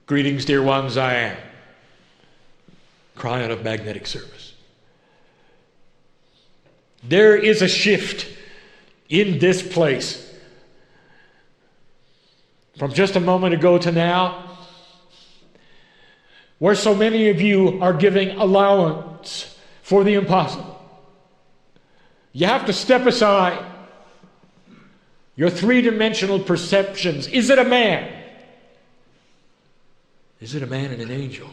Greetings, dear ones, I am Kryon of Magnetic Service. There is a shift in this place. From just a moment ago to now, where so many of you are giving allowance for the impossible. You have to step aside your three-dimensional perceptions. Is it a man? Is it a man and an angel?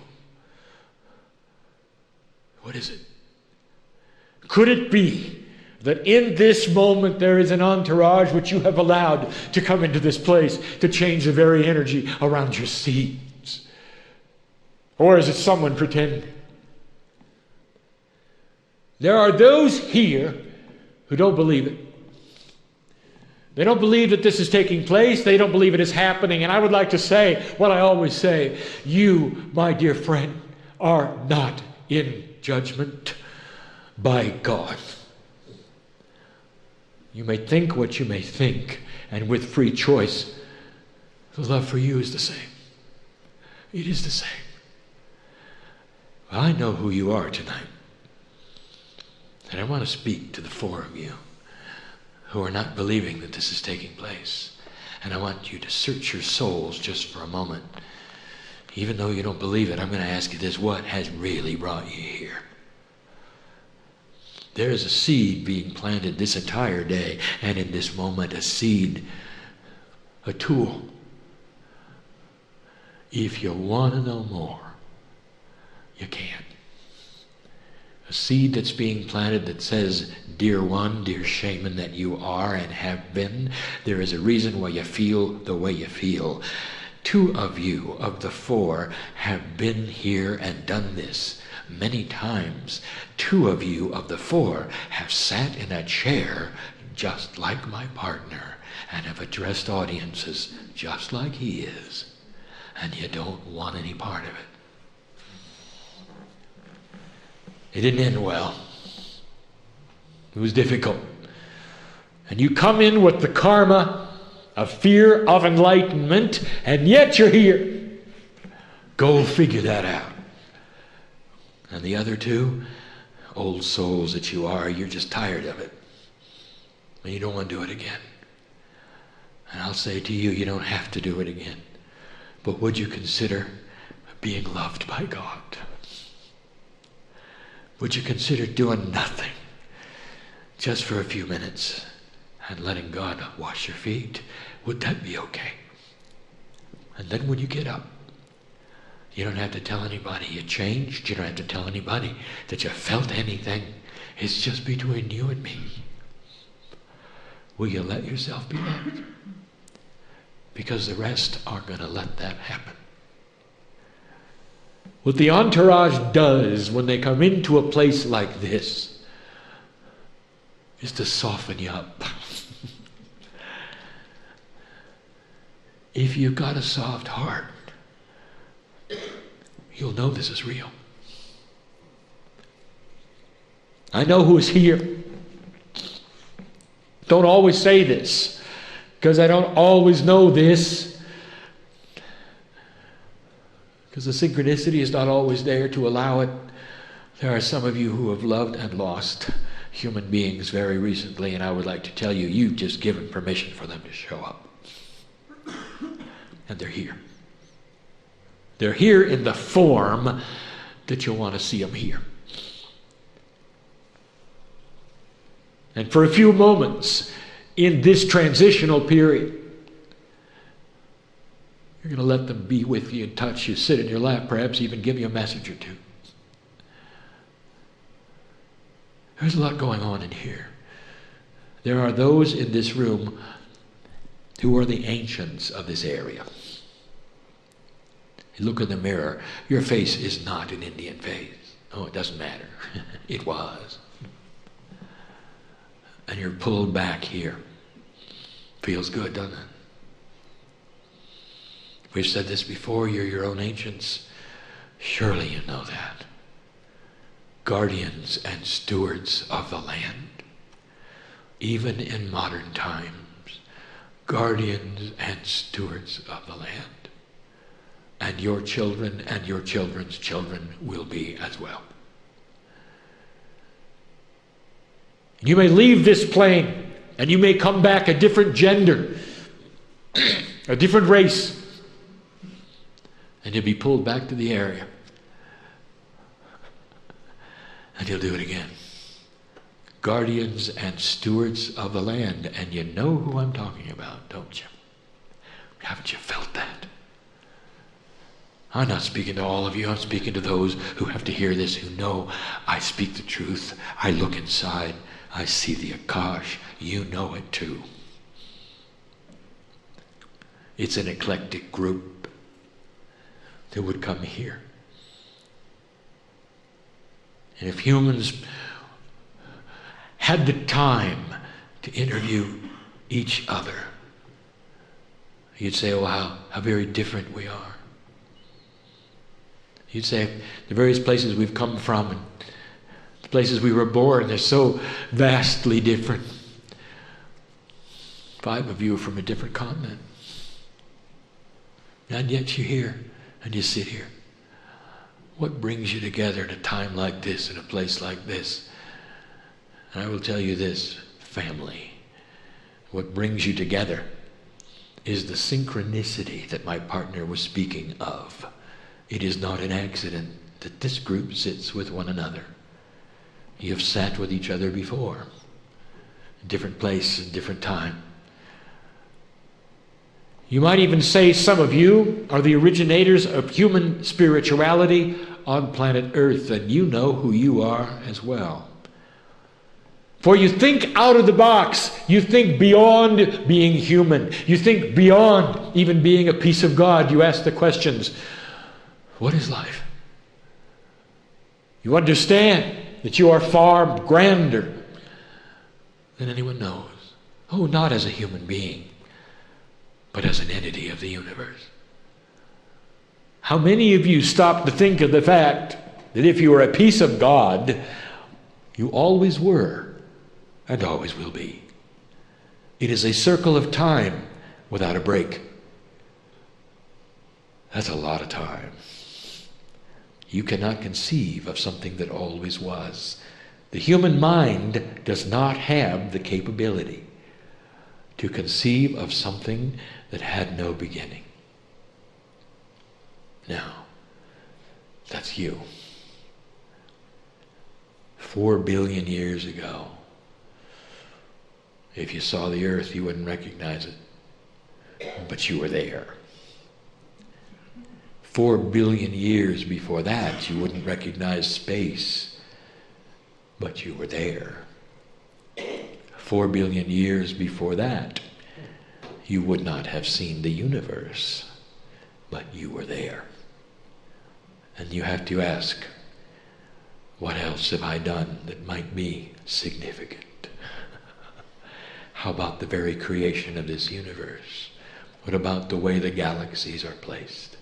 What is it? Could it be that in this moment there is an entourage which you have allowed to come into this place to change the very energy around your seeds? Or is it someone pretending? There are those here who don't believe it. They don't believe that this is taking place. They don't believe it is happening. And I would like to say what I always say. You, my dear friend, are not in judgment by God. You may think what you may think, and with free choice, the love for you is the same. It is the same. Well, I know who you are tonight. And I want to speak to the four of you who are not believing that this is taking place. And I want you to search your souls just for a moment. Even though you don't believe it, I'm going to ask you this: what has really brought you here? There is a seed being planted this entire day, and in this moment, a seed, a tool. If you want to know more, you can. A seed that's being planted that says, dear one, dear shaman that you are and have been, there is a reason why you feel the way you feel. 2 of you of the 4 have been here and done this many times. 2 of you of the 4 have sat in a chair just like my partner and have addressed audiences just like he is. And you don't want any part of it. It didn't end well. It was difficult. And you come in with the karma of fear of enlightenment, and yet you're here. Go figure that out. And the other 2, old souls that you are, you're just tired of it. And you don't want to do it again. And I'll say to you, you don't have to do it again. But would you consider being loved by God? Would you consider doing nothing just for a few minutes and letting God wash your feet? Would that be okay? And then when you get up, you don't have to tell anybody you changed. You don't have to tell anybody that you felt anything. It's just between you and me. Will you let yourself be loved? Because the rest aren't going to let that happen. What the entourage does when they come into a place like this is to soften you up. If you've got a soft heart, you'll know this is real. I know who's here. Don't always say this, because I don't always know this. Because the synchronicity is not always there to allow it. There are some of you who have loved and lost human beings very recently, and I would like to tell you, you've just given permission for them to show up. And they're here. They're here in the form that you'll want to see them here. And for a few moments in this transitional period, you're going to let them be with you and touch you, sit in your lap, perhaps even give you a message or 2. There's a lot going on in here. There are those in this room who are the ancients of this area. You look in the mirror, your face is not an Indian face. Oh, it doesn't matter. It was. And you're pulled back here. Feels good, doesn't it? We've said this before, you're your own ancients. Surely you know that. Guardians and stewards of the land. Even in modern times, guardians and stewards of the land. and your children and your children's children will be as well. You may leave this plane and you may come back a different gender, a different race, and you'll be pulled back to the area. And you'll do it again. Guardians and stewards of the land. And you know who I'm talking about, don't you? Haven't you felt that? I'm not speaking to all of you. I'm speaking to those who have to hear this, who know I speak the truth. I look inside. I see the Akash. You know it too. It's an eclectic group that would come here. And if humans had the time to interview each other, you'd say, oh, how very different we are. You'd say the various places we've come from and the places we were born, they're so vastly different. 5 of you are from a different continent. And yet you're here and you sit here. What brings you together at a time like this, in a place like this? And I will tell you this, family. What brings you together is the synchronicity that my partner was speaking of. It is not an accident that this group sits with one another. You have sat with each other before, in different place and different time. You might even say some of you are the originators of human spirituality on planet Earth, and you know who you are as well. For you think out of the box. You think beyond being human. You think beyond even being a piece of God. You ask the questions, what is life? You understand that you are far grander than anyone knows. Oh, not as a human being, but as an entity of the universe. How many of you stop to think of the fact that if you were a piece of God, you always were and always will be? It is a circle of time without a break. That's a lot of time. You cannot conceive of something that always was. The human mind does not have the capability to conceive of something that had no beginning. Now, that's you. 4 billion years ago, if you saw the earth, you wouldn't recognize it, but you were there. 4 billion years before that, you wouldn't recognize space, but you were there. 4 billion years before that, you would not have seen the universe, but you were there. And you have to ask, what else have I done that might be significant? How about the very creation of this universe? What about the way the galaxies are placed?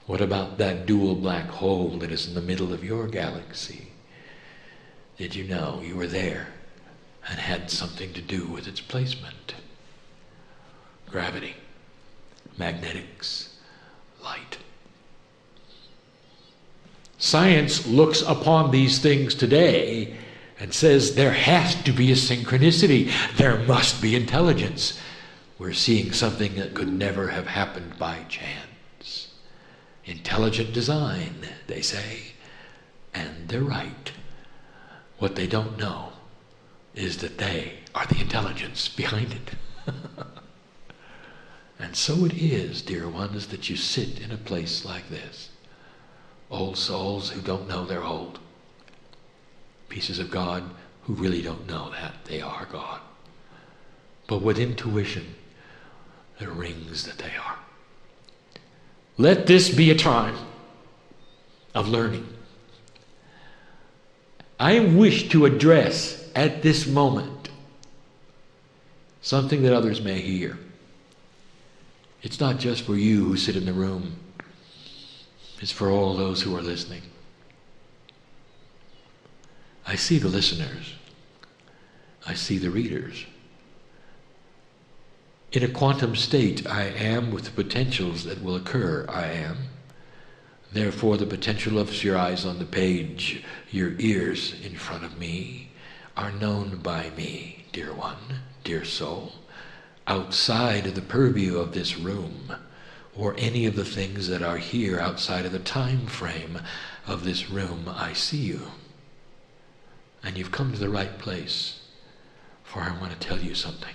What about that dual black hole that is in the middle of your galaxy? Did you know you were there and had something to do with its placement? Gravity, magnetics, light. Science looks upon these things today and says there has to be a synchronicity. There must be intelligence. We're seeing something that could never have happened by chance. Intelligent design, they say, and they're right. What they don't know is that they are the intelligence behind it. And so it is, dear ones, that you sit in a place like this. Old souls who don't know they're old. Pieces of God who really don't know that they are God. But with intuition, it rings that they are. Let this be a time of learning. I wish to address at this moment something that others may hear. It's not just for you who sit in the room. It's for all those who are listening. I see the listeners. I see the readers. In a quantum state, I am with the potentials that will occur, I am. Therefore, the potential of your eyes on the page, your ears in front of me, are known by me, dear one, dear soul. Outside of the purview of this room, or any of the things that are here outside of the time frame of this room, I see you. And you've come to the right place, for I want to tell you something.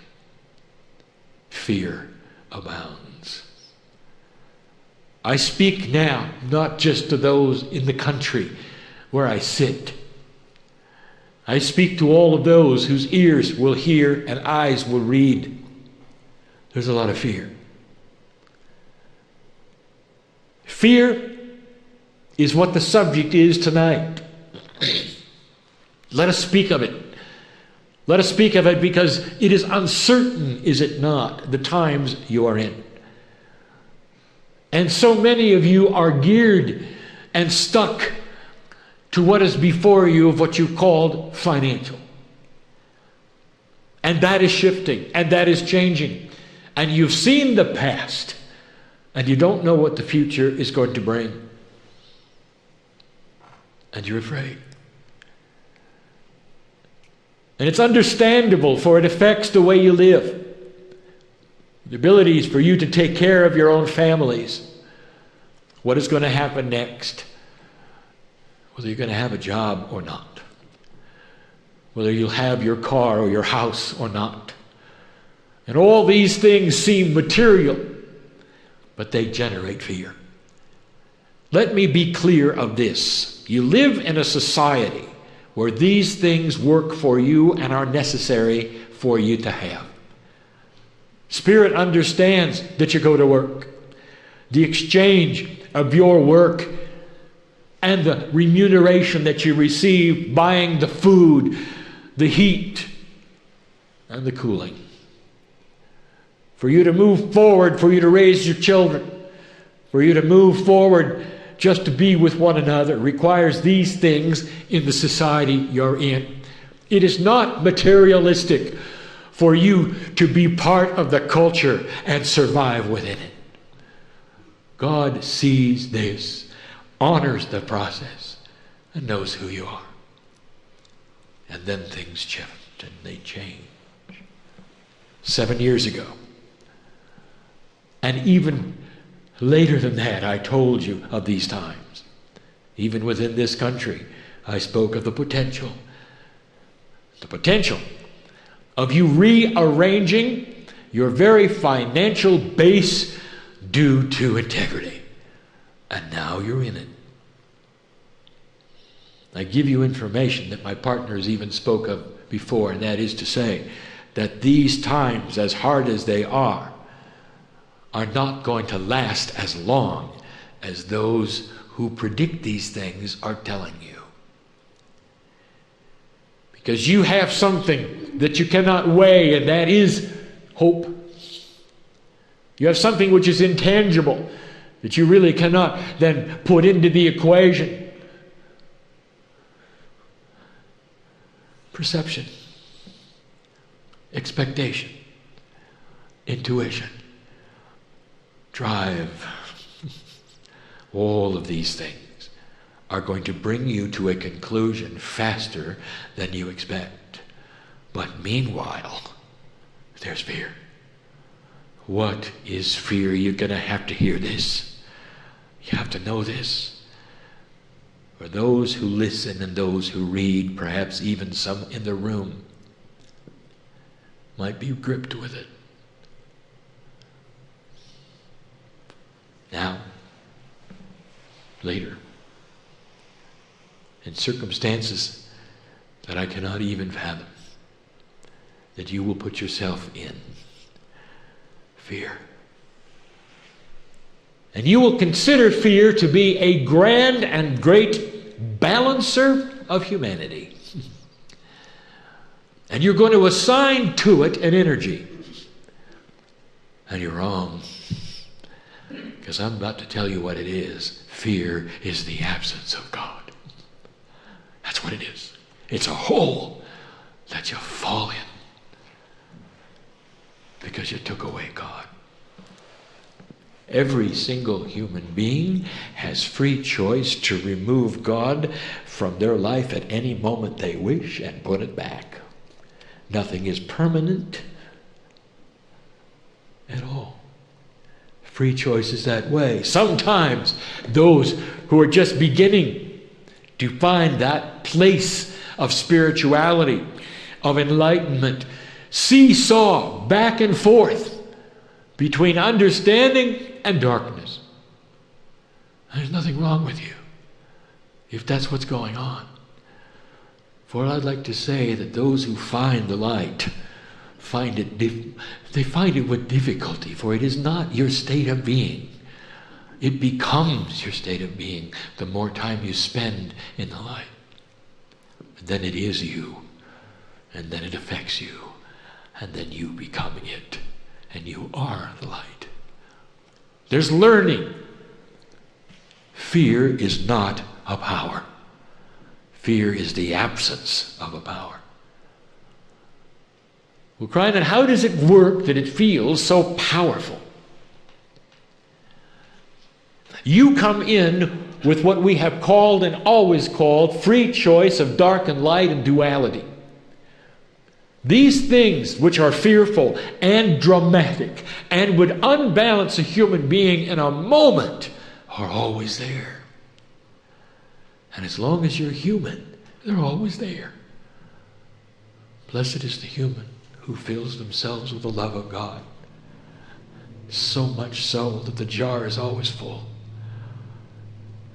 Fear abounds. I speak now not just to those in the country where I sit. I speak to all of those whose ears will hear and eyes will read. There's a lot of fear. Fear is what the subject is tonight. Let us speak of it. Let us speak of it because it is uncertain, is it not, the times you are in. And so many of you are geared and stuck to what is before you of what you called financial. And that is shifting, and that is changing. And you've seen the past, and you don't know what the future is going to bring. And you're afraid. And it's understandable, for it affects the way you live. The abilities for you to take care of your own families. What is going to happen next? Whether you're going to have a job or not. Whether you'll have your car or your house or not. And all these things seem material, but they generate fear. Let me be clear of this. You live in a society where these things work for you and are necessary for you to have. Spirit understands that you go to work. The exchange of your work and the remuneration that you receive, buying the food, the heat, and the cooling. For you to move forward, for you to raise your children, for you to move forward just to be with one another requires these things in the society you're in. It is not materialistic for you to be part of the culture and survive within it. God sees this, honors the process, and knows who you are. And then things shift and they change. 7 years ago, and even later than that, I told you of these times. Even within this country, I spoke of the potential of you rearranging your very financial base due to integrity. And now you're in it. I give you information that my partners even spoke of before, and that is to say that these times, as hard as they are not going to last as long as those who predict these things are telling you. Because you have something that you cannot weigh, and that is hope. You have something which is intangible that you really cannot then put into the equation. Perception, expectation, intuition, drive. All of these things are going to bring you to a conclusion faster than you expect. But meanwhile, there's fear. What is fear? You're going to have to hear this. You have to know this. For those who listen and those who read, perhaps even some in the room, might be gripped with it. Now, later, in circumstances that I cannot even fathom, that you will put yourself in fear. And you will consider fear to be a grand and great balancer of humanity. And you're going to assign to it an energy. And you're wrong. Because I'm about to tell you what it is. Fear is the absence of God. That's what it is. It's a hole that you fall in. because you took away God. Every single human being has free choice to remove God from their life at any moment they wish and put it back. Nothing is permanent at all. Free choice is that way. Sometimes those who are just beginning to find that place of spirituality, of enlightenment, seesaw back and forth between understanding and darkness. There's nothing wrong with you if that's what's going on. For I'd like to say that those who find the light find it with difficulty, for it is not your state of being. It becomes your state of being the more time you spend in the light. Then it is you, and then it affects you, and then you become it, and you are the light. There's learning. Fear is not a power. Fear is the absence of a power. Well, Kryon, how does it work that it feels so powerful? You come in with what we have called and always called free choice of dark and light and duality. These things which are fearful and dramatic and would unbalance a human being in a moment are always there. And as long as you're human, they're always there. Blessed is the human who fills themselves with the love of God. So much so that the jar is always full.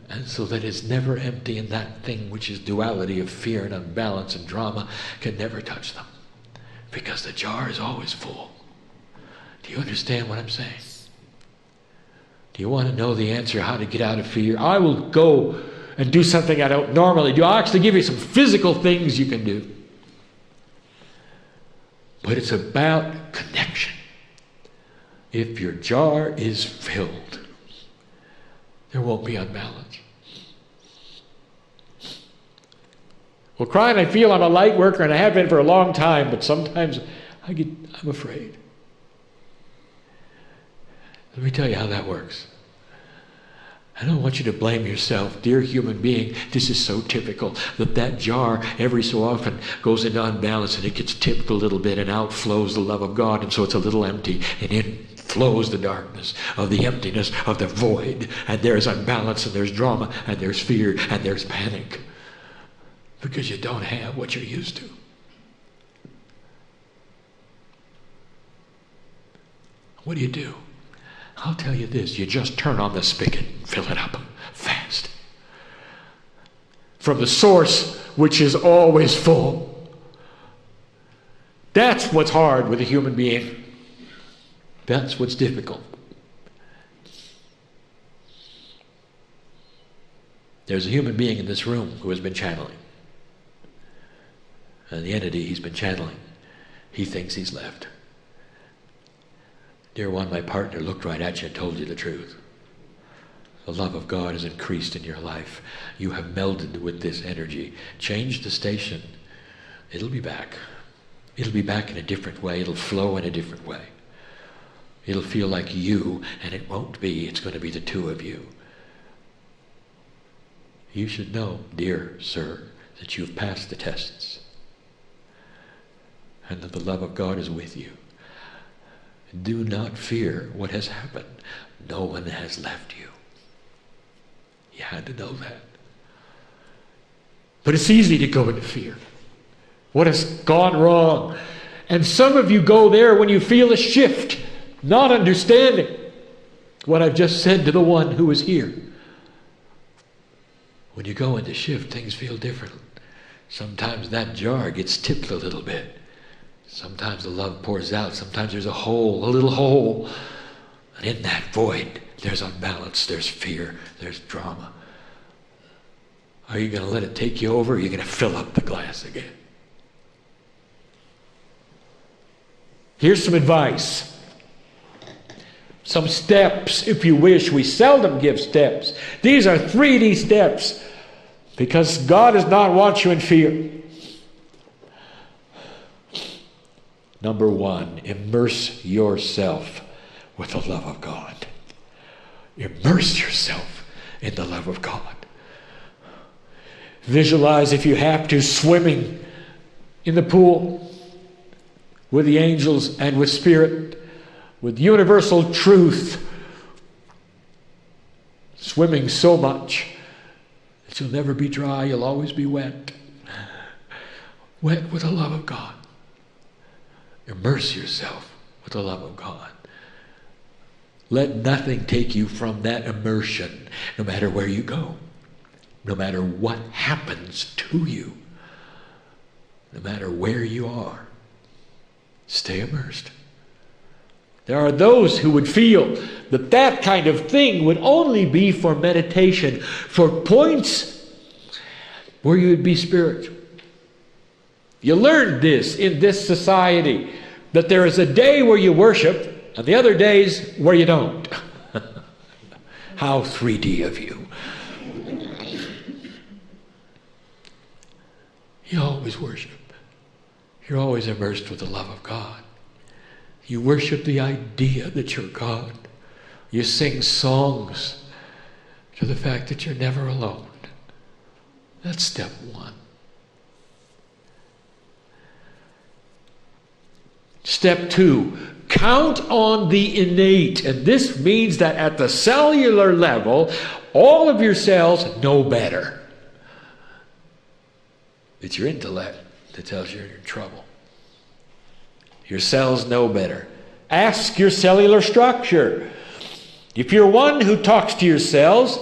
And so that it's never empty, and that thing which is duality of fear and unbalance and drama can never touch them. Because the jar is always full. Do you understand what I'm saying? Do you want to know the answer how to get out of fear? I will go and do something I don't normally do. I'll actually give you some physical things you can do. But it's about connection. If your jar is filled, there won't be unbalance. Well, Kryon, I feel I'm a light worker and I have been for a long time, but sometimes I'm afraid. Let me tell you how that works. I don't want you to blame yourself, dear human being. This is so typical that jar every so often goes into unbalance and it gets tipped a little bit and out flows the love of God, and so it's a little empty, and in flows the darkness of the emptiness of the void, and there's unbalance and there's drama and there's fear and there's panic because you don't have what you're used to. What do? I'll tell you this, you just turn on the spigot and fill it up fast. From the source which is always full. That's what's hard with a human being. That's what's difficult. There's a human being in this room who has been channeling. And the entity he's been channeling, he thinks he's left. Dear one, my partner looked right at you and told you the truth. The love of God has increased in your life. You have melded with this energy. Change the station. It'll be back. It'll be back in a different way. It'll flow in a different way. It'll feel like you, and it won't be. It's going to be the two of you. You should know, dear sir, that you've passed the tests. And that the love of God is with you. Do not fear what has happened. No one has left you. You had to know that. But it's easy to go into fear. What has gone wrong? And some of you go there when you feel a shift, not understanding what I've just said to the one who is here. When you go into shift, things feel different. Sometimes that jar gets tipped a little bit. Sometimes the love pours out. Sometimes there's a hole, a little hole. And in that void, there's unbalance, there's fear, there's drama. Are you going to let it take you over, or are you going to fill up the glass again? Here's some advice. Some steps, if you wish. We seldom give steps. These are 3D steps, because God does not want you in fear. Number one, immerse yourself with the love of God. Immerse yourself in the love of God. Visualize, if you have to, swimming in the pool with the angels and with Spirit, with universal truth, swimming so much that you'll never be dry, you'll always be wet. Wet with the love of God. Immerse yourself with the love of God. Let nothing take you from that immersion, no matter where you go, no matter what happens to you, no matter where you are. Stay immersed. There are those who would feel that that kind of thing would only be for meditation, for points where you would be spiritual. You learned this in this society, that there is a day where you worship and the other days where you don't. How 3D of you. You always worship. You're always immersed with the love of God. You worship the idea that you're God. You sing songs to the fact that you're never alone. That's step one. Step two, count on the innate. And this means that at the cellular level, all of your cells know better. It's your intellect that tells you you're in trouble. Your cells know better. Ask your cellular structure. If you're one who talks to your cells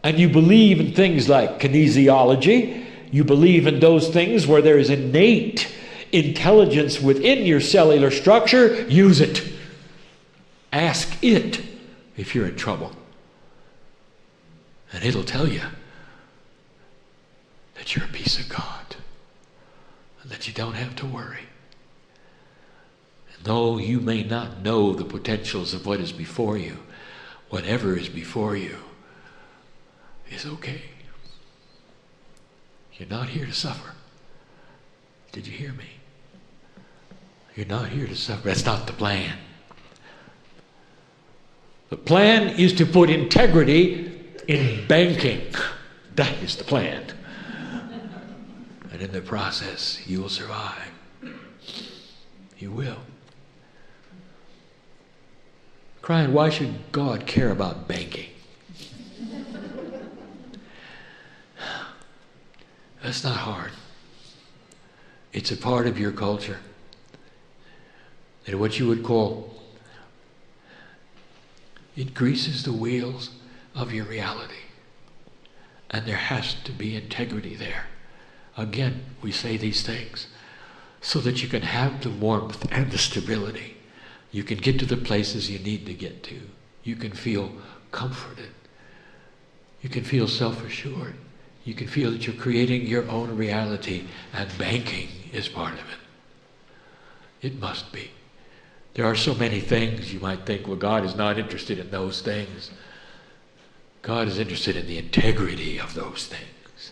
and you believe in things like kinesiology, you believe in those things where there is innate intelligence within your cellular structure, use it. Ask it if you're in trouble. And it'll tell you that you're a piece of God and that you don't have to worry. And though you may not know the potentials of what is before you, whatever is before you is okay. You're not here to suffer. Did you hear me? You're not here to suffer. That's not the plan. The plan is to put integrity in banking. That is the plan. And in the process, you will survive. You will. Kryon, why should God care about banking? That's not hard. It's a part of your culture. And what you would call, it greases the wheels of your reality. And there has to be integrity there. Again, we say these things so that you can have the warmth and the stability. You can get to the places you need to get to. You can feel comforted. You can feel self-assured. You can feel that you're creating your own reality, and banking is part of it. It must be. There are so many things you might think, well, God is not interested in those things. God is interested in the integrity of those things.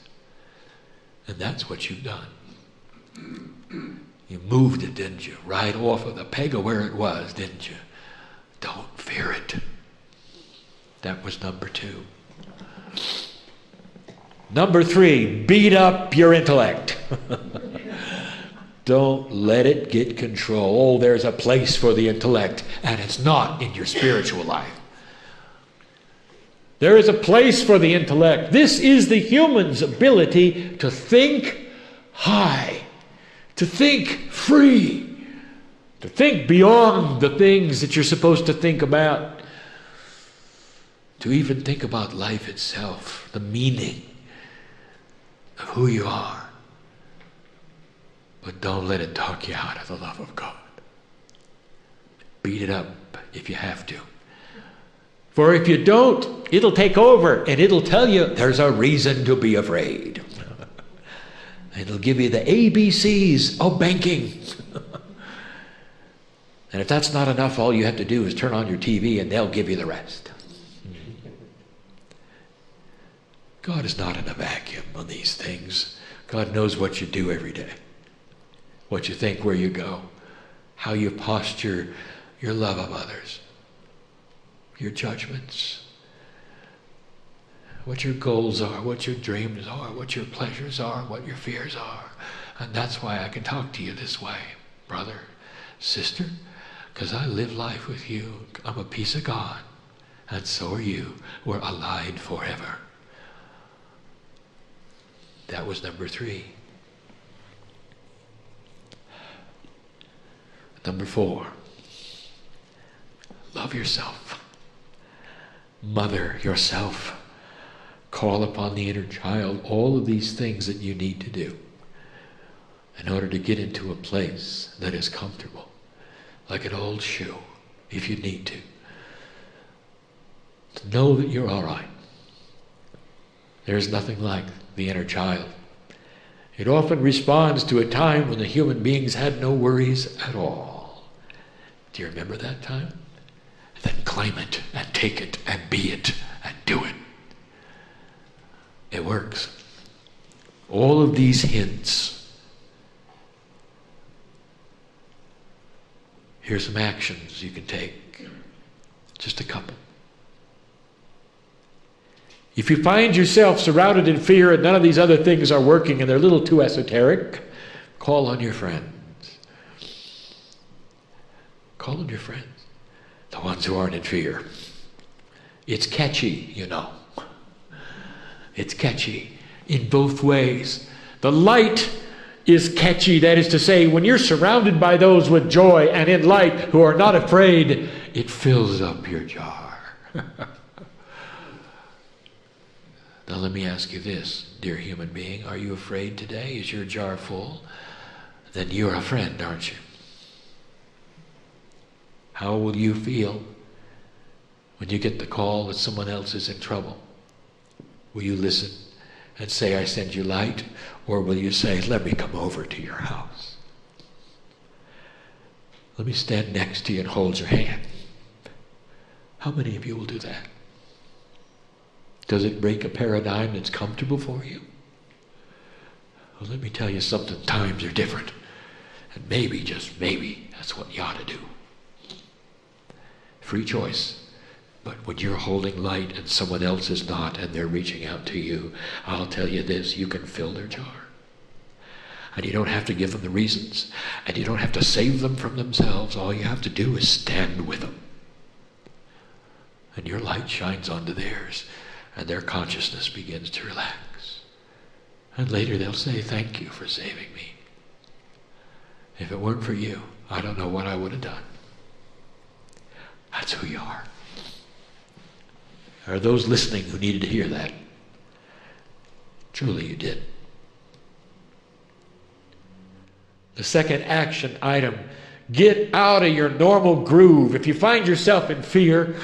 And that's what you've done. You moved it, didn't you? Right off of the peg of where it was, didn't you? Don't fear it. That was number two. Number three, beat up your intellect. Don't let it get control. Oh, there's a place for the intellect, and it's not in your spiritual life. There is a place for the intellect. This is the human's ability to think high, to think free, to think beyond the things that you're supposed to think about, to even think about life itself, the meaning of who you are. But don't let it talk you out of the love of God. Beat it up if you have to. For if you don't, it'll take over and it'll tell you there's a reason to be afraid. It'll give you the ABCs of banking. And if that's not enough, all you have to do is turn on your TV and they'll give you the rest. God is not in a vacuum on these things. God knows what you do every day, what you think, where you go. how you posture your love of others, your judgments, what your goals are, what your dreams are, what your pleasures are, what your fears are. And that's why I can talk to you this way, brother, sister, because I live life with you. I'm a piece of God, and so are you. We're allied forever. That was number 3. Number 4, love yourself. Mother yourself. Call upon the inner child. All of these things that you need to do in order to get into a place that is comfortable, like an old shoe, if you need to. To know that you're all right. There's nothing like the inner child. It often responds to a time when the human beings had no worries at all. Do you remember that time? Then claim it and take it and be it and do it. It works. All of these hints. Here's some actions you can take. Just a couple. If you find yourself surrounded in fear and none of these other things are working and they're a little too esoteric, call on your friends. Call on your friends. The ones who aren't in fear. It's catchy, you know. It's catchy in both ways. The light is catchy. That is to say, when you're surrounded by those with joy and in light who are not afraid, it fills up your jar. Now let me ask you this, dear human being. Are you afraid today? Is your jar full? Then you're a friend, aren't you? How will you feel when you get the call that someone else is in trouble? Will you listen and say, I send you light? Or will you say, let me come over to your house? Let me stand next to you and hold your hand. How many of you will do that? Does it break a paradigm that's comfortable for you? Well, let me tell you something. Times are different. And maybe, just maybe, that's what you ought to do. Free choice. But when you're holding light and someone else is not and they're reaching out to you, I'll tell you this, you can fill their jar. And you don't have to give them the reasons. And you don't have to save them from themselves. All you have to do is stand with them. And your light shines onto theirs. And their consciousness begins to relax. And later they'll say, thank you for saving me. If it weren't for you, I don't know what I would have done. That's who you are. Are those listening who needed to hear that? Truly you did. The second action item, get out of your normal groove. If you find yourself in fear,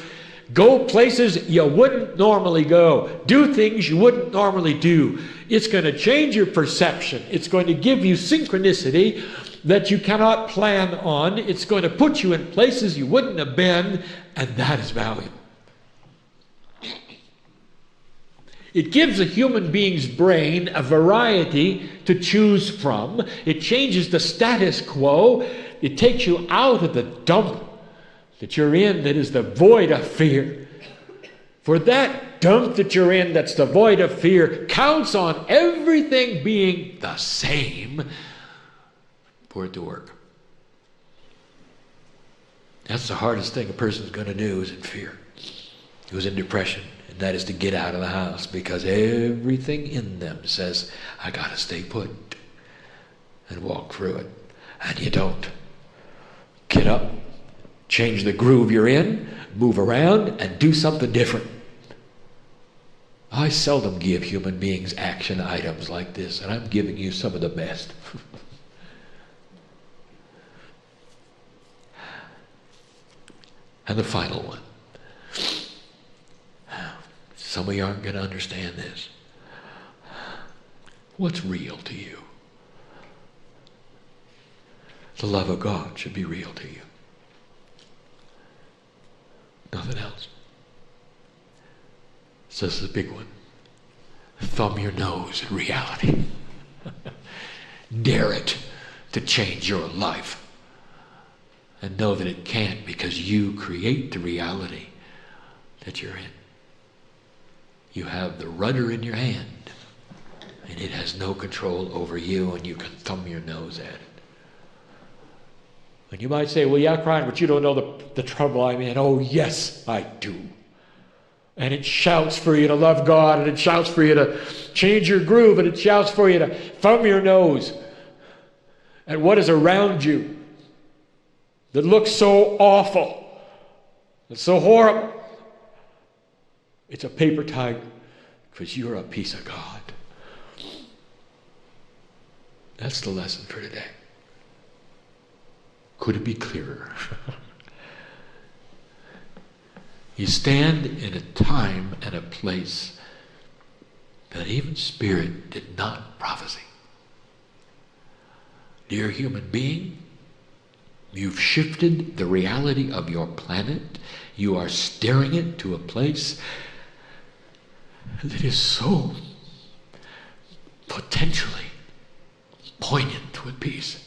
go places you wouldn't normally go. Do things you wouldn't normally do. It's going to change your perception. It's going to give you synchronicity that you cannot plan on. It's going to put you in places you wouldn't have been, and that is valuable. It gives a human being's brain a variety to choose from. It changes the status quo. It takes you out of the dump that you're in that is the void of fear. For that dump that you're in that's the void of fear counts on everything being the same for it to work. That's the hardest thing a person's going to do is in fear. Who's in depression. And that is to get out of the house because everything in them says, I got to stay put and walk through it. And you don't. Get up, change the groove you're in, move around, and do something different. I seldom give human beings action items like this, and I'm giving you some of the best. And the final one. Some of you aren't going to understand this. What's real to you? The love of God should be real to you. Nothing else. So this is a big one. Thumb your nose at reality. Dare it to change your life. And know that it can't, because you create the reality that you're in. You have the rudder in your hand, and it has no control over you, and you can thumb your nose at it. And you might say, well, yeah, Kryon, but you don't know the trouble I'm in. Oh, yes, I do. And it shouts for you to love God, and it shouts for you to change your groove, and it shouts for you to thumb your nose at what is around you that looks so awful, it's so horrible. It's a paper tiger, because you're a piece of God. That's the lesson for today. Could it be clearer? You stand in a time and a place that even Spirit did not prophesy. Dear human being, you've shifted the reality of your planet. You are steering it to a place that is so potentially poignant with peace.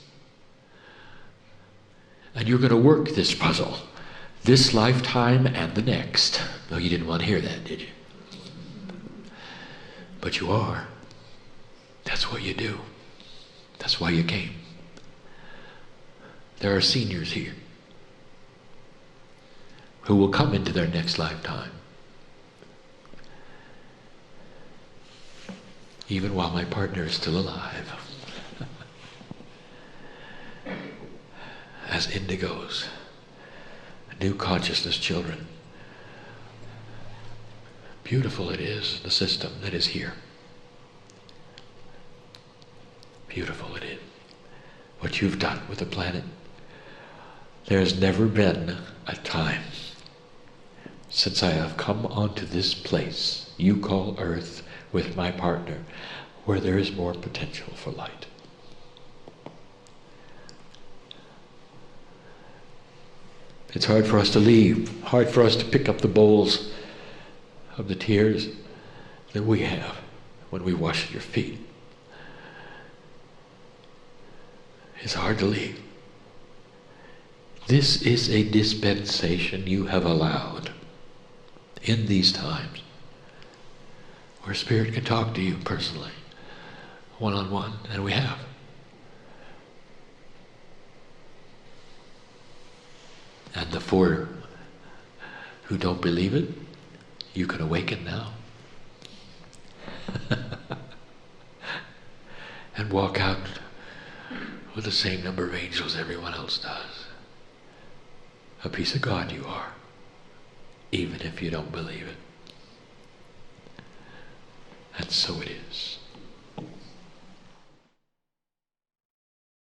And you're going to work this puzzle, this lifetime and the next. No, you didn't want to hear that, did you? But you are. That's what you do. That's why you came. There are seniors here who will come into their next lifetime, even while my partner is still alive, as indigos, new consciousness children. Beautiful it is, the system that is here. Beautiful it is. What you've done with the planet. There has never been a time since I have come onto this place you call Earth with my partner where there is more potential for light. It's hard for us to leave, hard for us to pick up the bowls of the tears that we have when we wash at your feet. It's hard to leave. This is a dispensation you have allowed in these times where Spirit can talk to you personally, one-on-one, and we have. And the four who don't believe it, you can awaken now. And walk out with the same number of angels everyone else does. A piece of God you are, even if you don't believe it. And so it is.